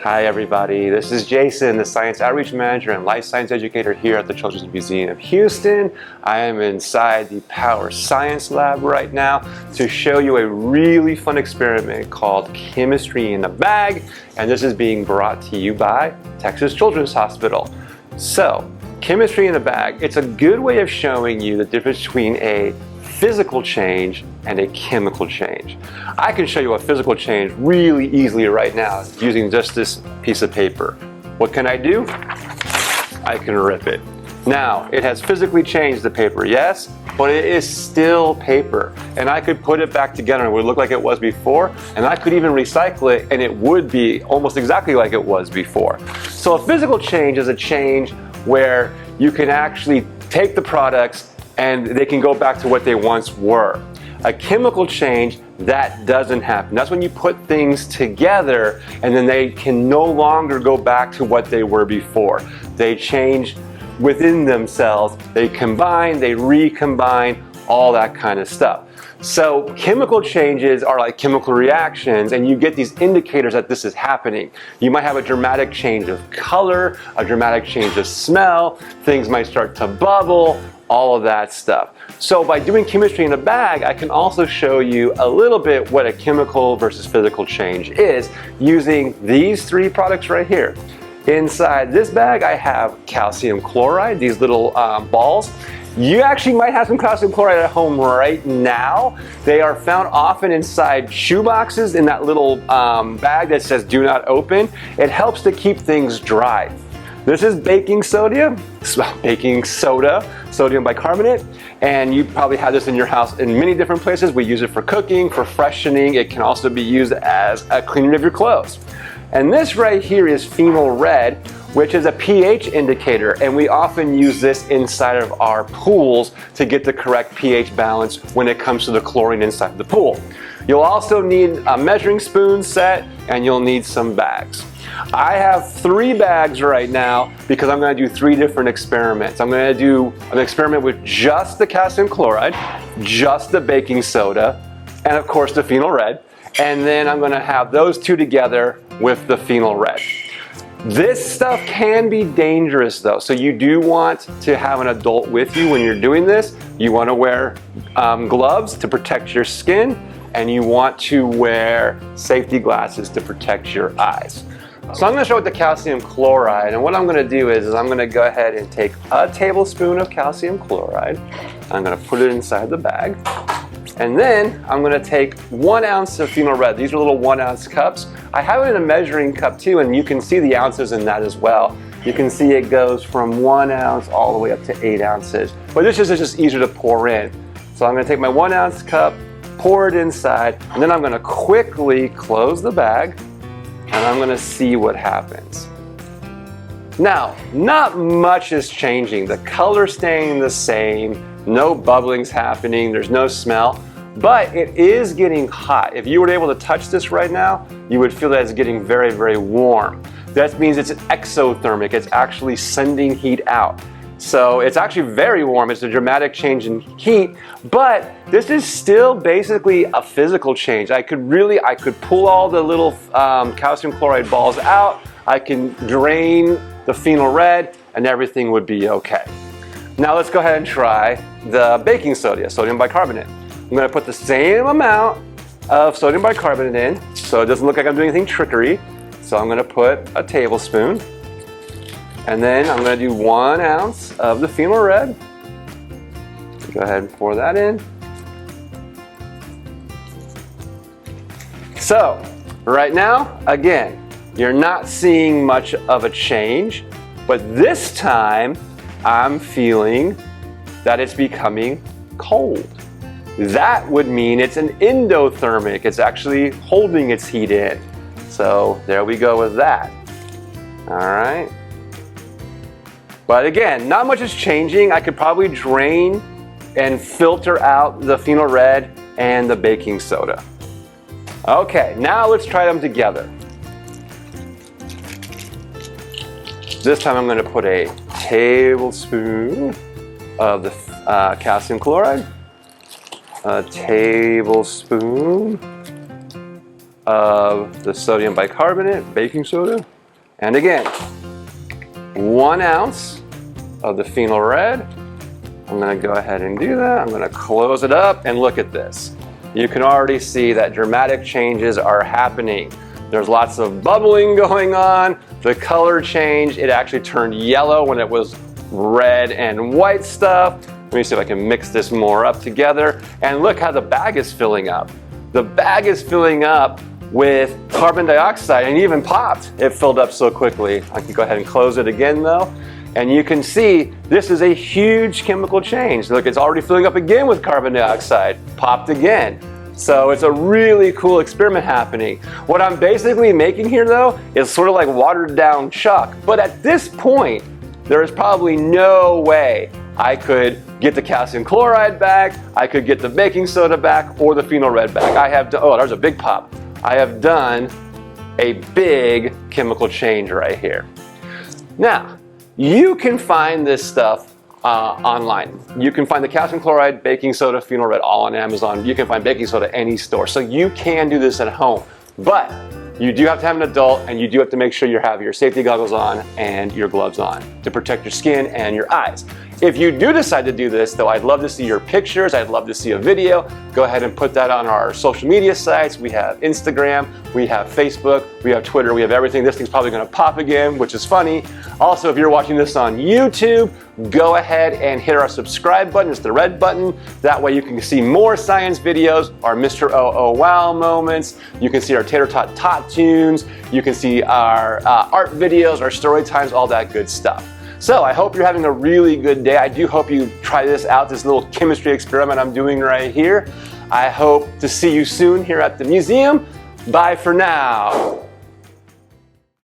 Hi everybody, this is Jason, the Science Outreach Manager and Life Science Educator here at the Children's Museum of Houston. I am inside the Power Science Lab right now to show you a really fun experiment called Chemistry in a Bag, and this is being brought to you by Texas Children's Hospital. So, Chemistry in a Bag, it's a good way of showing you the difference between a physical change and a chemical change. I can show you a physical change really easily right now using just this piece of paper. What can I do? I can rip it. Now, it has physically changed the paper, yes, but it is still paper. And I could put it back together and it would look like it was before, and I could even recycle it and it would be almost exactly like it was before. So a physical change is a change where you can actually take the products and they can go back to what they once were. A chemical change, that doesn't happen. That's when you put things together and then they can no longer go back to what they were before. They change within themselves, they combine, they recombine, all that kind of stuff. So chemical changes are like chemical reactions, and you get these indicators that this is happening. You might have a dramatic change of color, a dramatic change of smell, things might start to bubble, all of that stuff. So by doing chemistry in a bag, I can also show you a little bit what a chemical versus physical change is using these three products right here. Inside this bag, I have calcium chloride, these little balls. You actually might have some calcium chloride at home right now. They are found often inside shoe boxes in that little bag that says do not open. It helps to keep things dry. This is baking soda, sodium bicarbonate, and you probably have this in your house in many different places. We use it for cooking, for freshening. It can also be used as a cleaning of your clothes. And this right here is phenol red, which is a pH indicator, and we often use this inside of our pools to get the correct pH balance when it comes to the chlorine inside the pool. You'll also need a measuring spoon set, and you'll need some bags. I have 3 bags right now because I'm going to do 3 different experiments. I'm going to do an experiment with just the calcium chloride, just the baking soda, and of course the phenol red. And then I'm going to have those 2 together with the phenol red. This stuff can be dangerous though, so you do want to have an adult with you when you're doing this. You want to wear gloves to protect your skin, and you want to wear safety glasses to protect your eyes. So I'm going to show with the calcium chloride, and what I'm going to do is I'm going to go ahead and take a tablespoon of calcium chloride. I'm going to put it inside the bag, and then I'm going to take 1 ounce of phenol red. These are little 1 ounce cups. I have it in a measuring cup too, and you can see the ounces in that as well. You can see it goes from 1 ounce all the way up to 8 ounces, but this is just easier to pour in. So I'm going to take my 1 ounce cup, pour it inside, and then I'm going to quickly close the bag, and I'm going to see what happens. Now, not much is changing. The color's staying the same, no bubbling's happening, there's no smell, but it is getting hot. If you were able to touch this right now, you would feel that it's getting very, very warm. That means it's exothermic, it's actually sending heat out. So it's actually very warm, it's a dramatic change in heat, but this is still basically a physical change. I could pull all the little calcium chloride balls out, I can drain the phenol red, and everything would be okay. Now let's go ahead and try the baking soda, sodium bicarbonate. I'm going to put the same amount of sodium bicarbonate in, so it doesn't look like I'm doing anything trickery. So I'm going to put a tablespoon. And then I'm going to do 1 ounce of the phenol red. Go ahead and pour that in. So, right now, again, you're not seeing much of a change, but this time I'm feeling that it's becoming cold. That would mean it's an endothermic. It's actually holding its heat in. So there we go with that. All right. But again, not much is changing. I could probably drain and filter out the phenol red and the baking soda. Okay, now let's try them together. This time I'm going to put a tablespoon of the calcium chloride, a tablespoon of the sodium bicarbonate, baking soda. And again, 1 ounce of the phenol red. I'm gonna go ahead and do that. I'm gonna close it up and look at this. You can already see that dramatic changes are happening. There's lots of bubbling going on. The color changed. It actually turned yellow when it was red and white stuff. Let me see if I can mix this more up together. And look how the bag is filling up. The bag is filling up with carbon dioxide and even popped. It filled up so quickly. I can go ahead and close it again though. And you can see this is a huge chemical change. Look, it's already filling up again with carbon dioxide, popped again. So it's a really cool experiment happening. What I'm basically making here though is sort of like watered down chalk. But at this point, there is probably no way I could get the calcium chloride back, I could get the baking soda back, or the phenol red back. I have done, oh, there's a big pop. I have done a big chemical change right here. Now, you can find this stuff online. You can find the calcium chloride, baking soda, phenol red all on Amazon. You can find baking soda any store. So you can do this at home. But you do have to have an adult, and you do have to make sure you have your safety goggles on and your gloves on to protect your skin and your eyes. If you do decide to do this, though, I'd love to see your pictures. I'd love to see a video. Go ahead and put that on our social media sites. We have Instagram, we have Facebook, we have Twitter, we have everything. This thing's probably gonna pop again, which is funny. Also, if you're watching this on YouTube, go ahead and hit our subscribe button. It's the red button. That way you can see more science videos, our Mr. Oh Wow moments. You can see our Tater Tot tunes. You can see our art videos, our story times, all that good stuff. So I hope you're having a really good day. I do hope you try this out, this little chemistry experiment I'm doing right here. I hope to see you soon here at the museum. Bye for now.